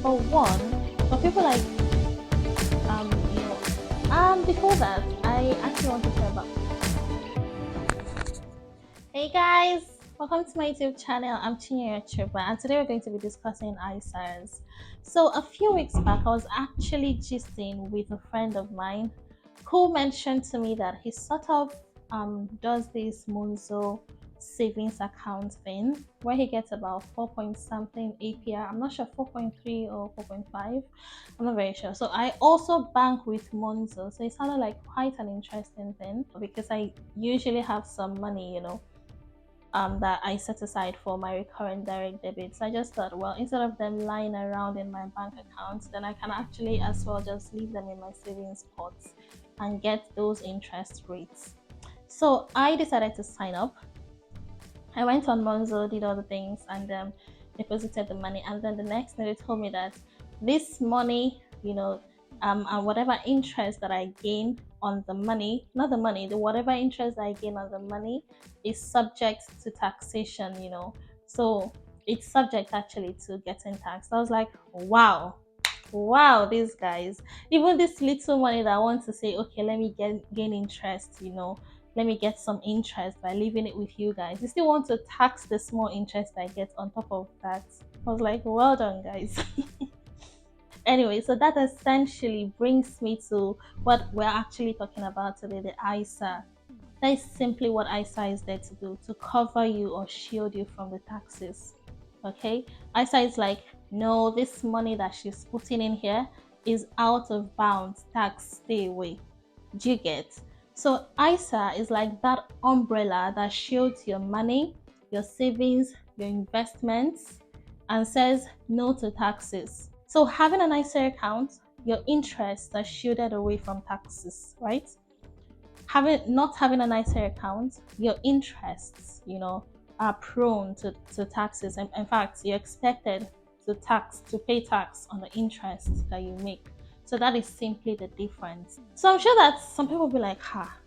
number one, for people like you know, before that, I actually want to share about. Hey guys, welcome to my YouTube channel. I'm Chinyere Chuba, and today we're going to be discussing ISAs. So a few weeks back, I was actually gisting with a friend of mine who mentioned to me that he sort of does this Monzo savings account thing where he gets about 4 point something APR. I'm not sure, 4.3 or 4.5. I'm not very sure. So I also bank with Monzo. So it sounded like quite an interesting thing because I usually have some money, that I set aside for my recurrent direct debits. I just thought, well, instead of them lying around in my bank account, then I can actually as well just leave them in my savings pots and get those interest rates. So I decided to sign up. I went on Monzo, did all the things, and deposited the money. And then the next day, they told me that this money, and whatever interest that I gain on the money, not the money, the whatever interest I gain on the money is subject to taxation. So it's subject actually to getting taxed. I was like, wow, these guys, even this little money that I want to say, okay, let me gain interest, let me get some interest by leaving it with you guys. You still want to tax the small interest I get on top of that. I was like, well done, guys. Anyway, so that essentially brings me to what we're actually talking about today, the ISA. That is simply what ISA is there to do, to cover you or shield you from the taxes. Okay? ISA is like, no, this money that she's putting in here is out of bounds, tax, stay away. Do you get? So ISA is like that umbrella that shields your money, your savings, your investments, and says no to taxes. So having an ISA account, your interests are shielded away from taxes, right? Not having an ISA account, your interests, are prone to taxes. And in fact, you're expected to pay tax on the interest that you make. So that is simply the difference. So I'm sure that some people will be like,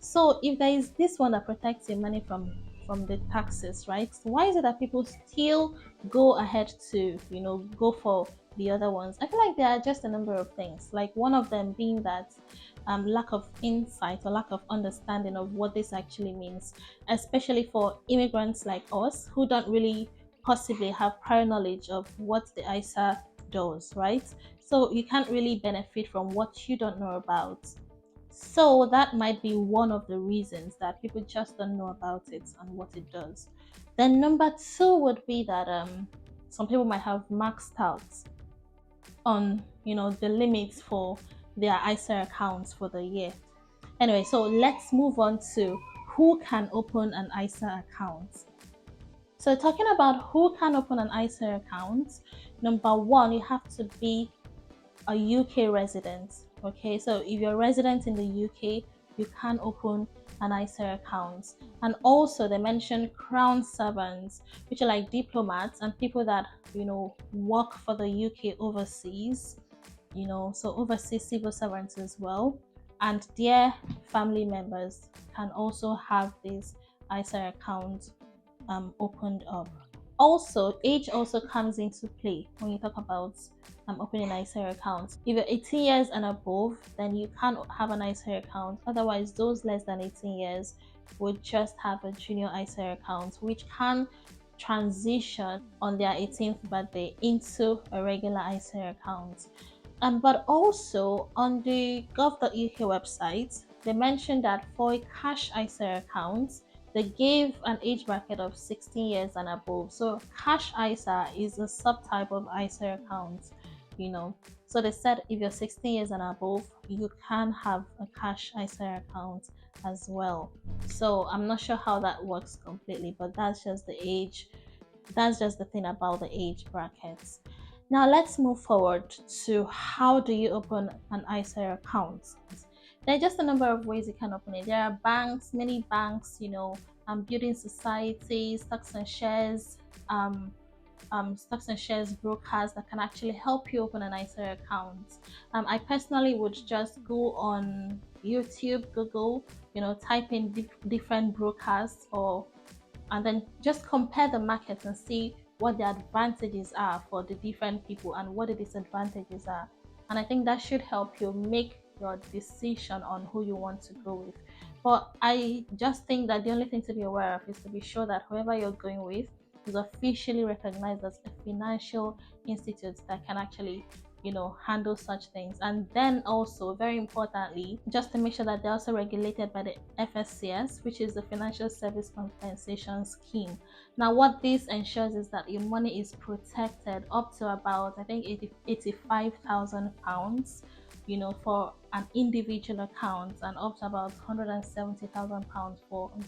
so if there is this one that protects your money from the taxes, right? So why is it that people still go ahead to, go for the other ones? I feel like there are just a number of things. Like one of them being that lack of insight or lack of understanding of what this actually means, especially for immigrants like us who don't really possibly have prior knowledge of what the ISA does, right? So you can't really benefit from what you don't know about. So that might be one of the reasons that people just don't know about it and what it does. Then number two would be that some people might have maxed out on the limits for their ISA accounts for the year. Anyway, so let's move on to who can open an ISA account. So talking about who can open an ISA account, number one, you have to be a UK resident. Okay, so if you're a resident in the UK, you can open an ISA account. And also they mentioned crown servants, which are like diplomats and people that work for the UK overseas, so overseas civil servants as well, and their family members can also have this ISA account opened up. Also, age also comes into play when you talk about opening an ISA account. If you're 18 years and above, then you can have an ISA account. Otherwise, those less than 18 years would just have a junior ISA account, which can transition on their 18th birthday into a regular ISA account. But also on the gov.uk website, they mentioned that for a cash ISA account, they gave an age bracket of 16 years and above. So cash ISA is a subtype of ISA account, So they said if you're 16 years and above, you can have a cash ISA account as well. So I'm not sure how that works completely, but that's just the age. That's just the thing about the age brackets. Now let's move forward to how do you open an ISA account. There are just a number of ways you can open it. There are banks, many banks, building societies, stocks and shares brokers that can actually help you open an ISA account. I personally would just go on YouTube, Google, type in different brokers and then just compare the market and see what the advantages are for the different people and what the disadvantages are. And I think that should help you make your decision on who you want to go with. But I just think that the only thing to be aware of is to be sure that whoever you're going with is officially recognized as a financial institute that can actually handle such things. And then also, very importantly, just to make sure that they're also regulated by the FSCS, which is the Financial Service Compensation Scheme. Now what this ensures is that your money is protected up to about, I think, 85,000 pounds, for an individual account, and up to about 170,000 pounds for a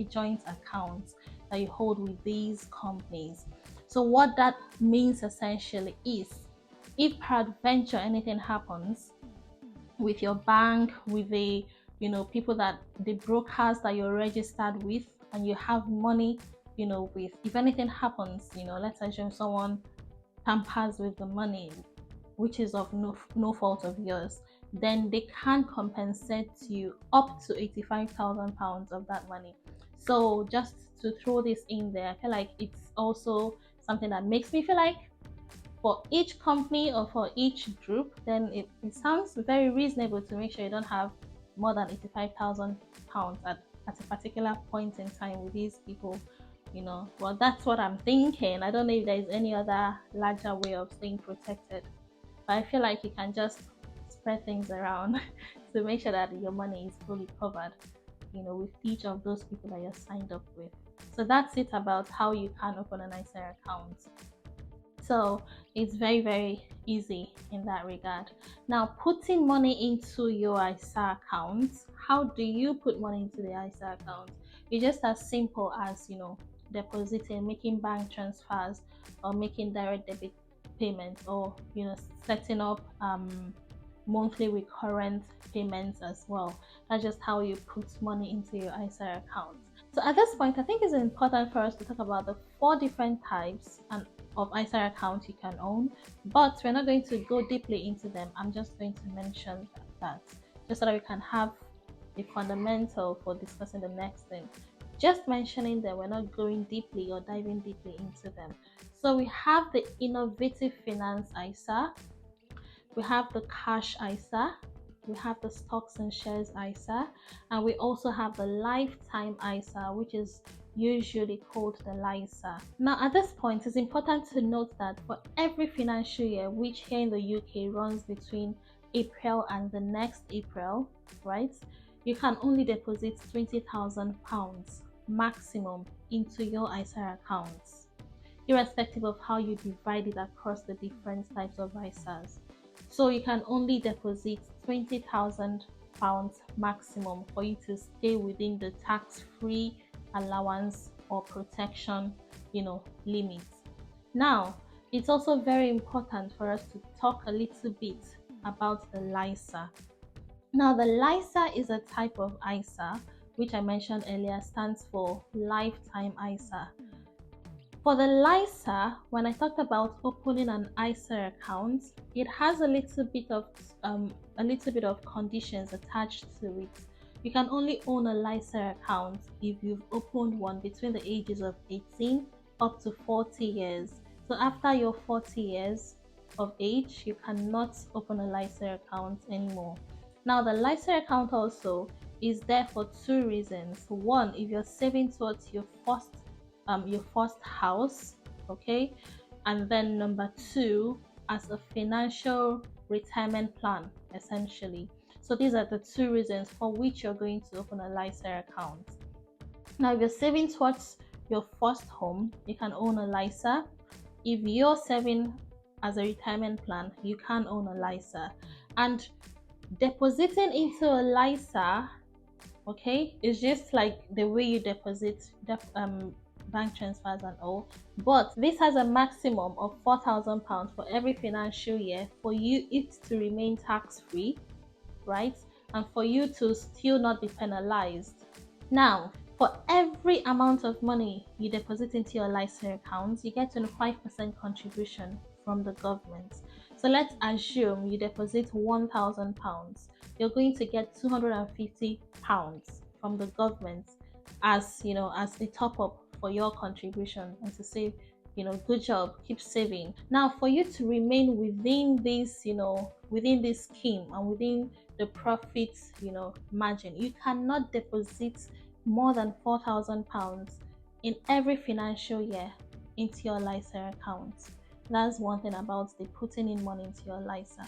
joint account that you hold with these companies. So what that means essentially is, if peradventure anything happens with your bank, with the people, that the brokers that you're registered with, and you have money with, if anything happens, let's assume someone tampers with the money, which is of no fault of yours, then they can compensate you up to 85,000 pounds of that money. So just to throw this in there, I feel like it's also something that makes me feel like, for each company or for each group, then it sounds very reasonable to make sure you don't have more than 85,000 pounds at a particular point in time with these people. Well, that's what I'm thinking. I don't know if there's any other larger way of staying protected, but I feel like you can just spread things around to make sure that your money is fully covered, with each of those people that you're signed up with. So that's it about how you can open an ISA account. So it's very, very easy in that regard. Now, putting money into your ISA account, how do you put money into the ISA account? It's just as simple as, depositing, making bank transfers, or making direct debit payments, or, setting up monthly recurrent payments as well. That's just how you put money into your ISA account. So at this point, I think it's important for us to talk about the four different types of ISA accounts you can own, but we're not going to go deeply into them. I'm just going to mention that just so that we can have a fundamental for discussing the next thing. Just mentioning that we're not going deeply or diving deeply into them. So we have the Innovative Finance ISA, we have the Cash ISA, we have the Stocks and Shares ISA, and we also have the Lifetime ISA, which is usually called the LISA. Now at this point, it's important to note that for every financial year, which here in the UK runs between April and the next April, right, you can only deposit £20,000 maximum into your ISA accounts, irrespective of how you divide it across the different types of ISAs. So you can only deposit £20,000 maximum for you to stay within the tax-free allowance or protection, limits. Now, it's also very important for us to talk a little bit about the LISA. Now, the LISA is a type of ISA, which I mentioned earlier stands for Lifetime ISA. For the LISA, when I talked about opening an ISA account, it has a little bit of conditions attached to it. You can only own a LISA account if you've opened one between the ages of 18 up to 40 years. So after your 40 years of age, you cannot open a LISA account anymore. Now, the LISA account also is there for two reasons. One, if you're saving towards your first house, okay, and then number two, as a financial retirement plan, essentially. So these are the two reasons for which you're going to open a LISA account. Now, if you're saving towards your first home, you can own a LISA. If you're saving as a retirement plan, you can own a LISA. And depositing into a LISA, okay, is just like the way you deposit bank transfers and all, but this has a maximum of £4,000 for every financial year for it to remain tax-free, right, and for you to still not be penalized. Now, for every amount of money you deposit into your LISA account, you get 25% contribution from the government. So let's assume you deposit £1,000, you're going to get £250 from the government as the top up for your contribution, and to say good job, keep saving. Now, for you to remain within this, within this scheme and within the profit, margin, you cannot deposit more than £4,000 in every financial year into your LISA account. That's one thing about the putting in money into your LISA.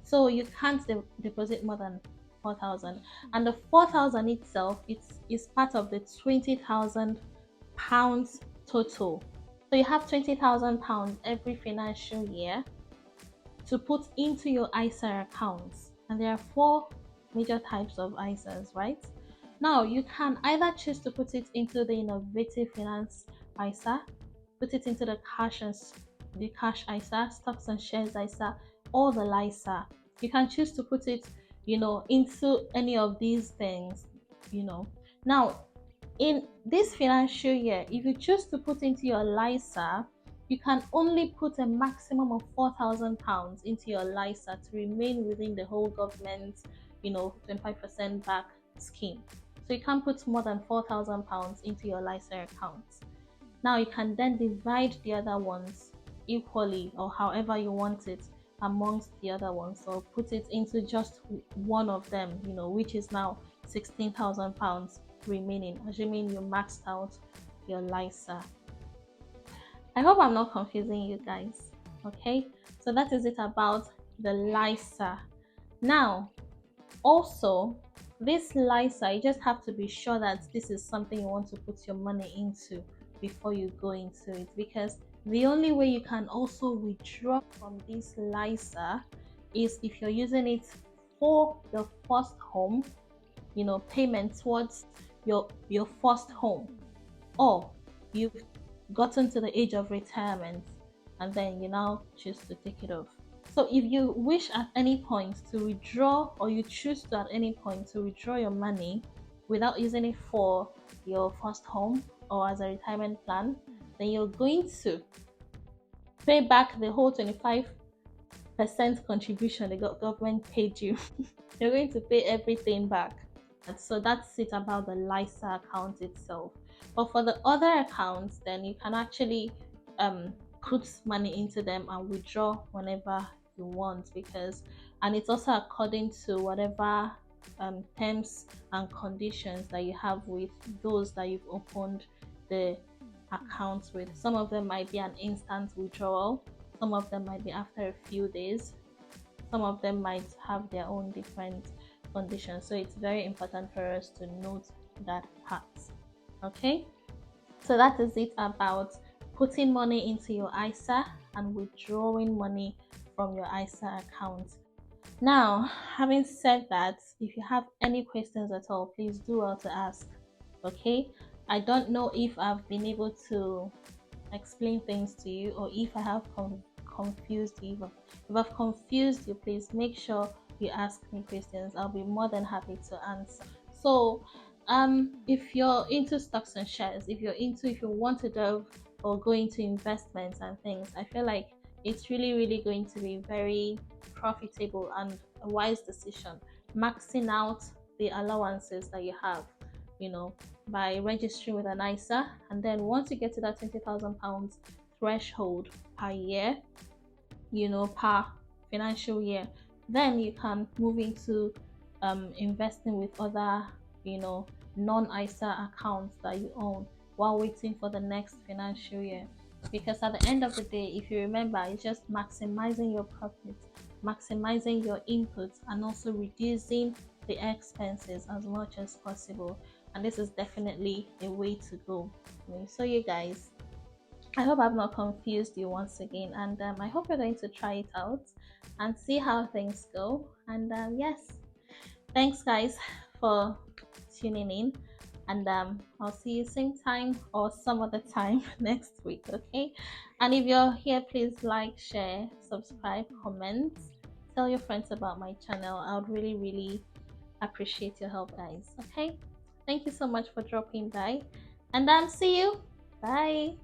So you can't deposit more than 4,000, and the 4,000 itself is part of the £20,000 total. So you have £20,000 every financial year to put into your ISA accounts, and there are four major types of ISAs, right? Now you can either choose to put it into the innovative finance ISA, put it into the cash ISA, stocks and shares ISA, or the LISA. You can choose to put it, into any of these things, Now, in this financial year, if you choose to put into your LISA, you can only put a maximum of £4,000 into your LISA to remain within the whole government, 25% back scheme. So you can't put more than £4,000 into your LISA account. Now you can then divide the other ones equally or however you want it amongst the other ones, or put it into just one of them, which is now £16,000 remaining, assuming you maxed out your LISA. I hope I'm not confusing you guys. Okay, so that is it about the LISA. Now, also, this LISA, you just have to be sure that this is something you want to put your money into before you go into it, because the only way you can also withdraw from this LISA is if you're using it for your first home, payment towards your first home, or you've gotten to the age of retirement and then you now choose to take it off. So if you wish at any point to withdraw, or you choose to at any point to withdraw your money without using it for your first home or as a retirement plan, then you're going to pay back the whole 25% contribution the government paid you. You're going to pay everything back. So that's it about the LISA account itself. But for the other accounts, then you can actually put money into them and withdraw whenever you want, and it's also according to whatever terms and conditions that you have with those that you've opened the accounts with. Some of them might be an instant withdrawal, some of them might be after a few days, some of them might have their own different conditions. So it's very important for us to note that part. Okay, so that is it about putting money into your ISA and withdrawing money from your ISA account. Now, having said that, if you have any questions at all, please do well to ask. Okay, I don't know if I've been able to explain things to you, or if I have confused you. If I've confused you, please make sure you ask me questions. I'll be more than happy to answer. So if you're into stocks and shares, if you want to delve or go into investments and things, I feel like it's really going to be very profitable and a wise decision, maxing out the allowances that you have, by registering with an ISA. And then once you get to that £20,000 threshold per year, per financial year, then you can move into investing with other, non-ISA accounts that you own while waiting for the next financial year. Because at the end of the day, if you remember, it's just maximizing your profits, maximizing your inputs, and also reducing the expenses as much as possible. And this is definitely a way to go. So you guys, I hope I've not confused you once again, and I hope you're going to try it out and see how things go. And yes, thanks guys for tuning in, and I'll see you same time or some other time next week. Okay, and if you're here, please like, share, subscribe, comment, tell your friends about my channel. I would really appreciate your help, guys. Okay, thank you so much for dropping by, and see you. Bye.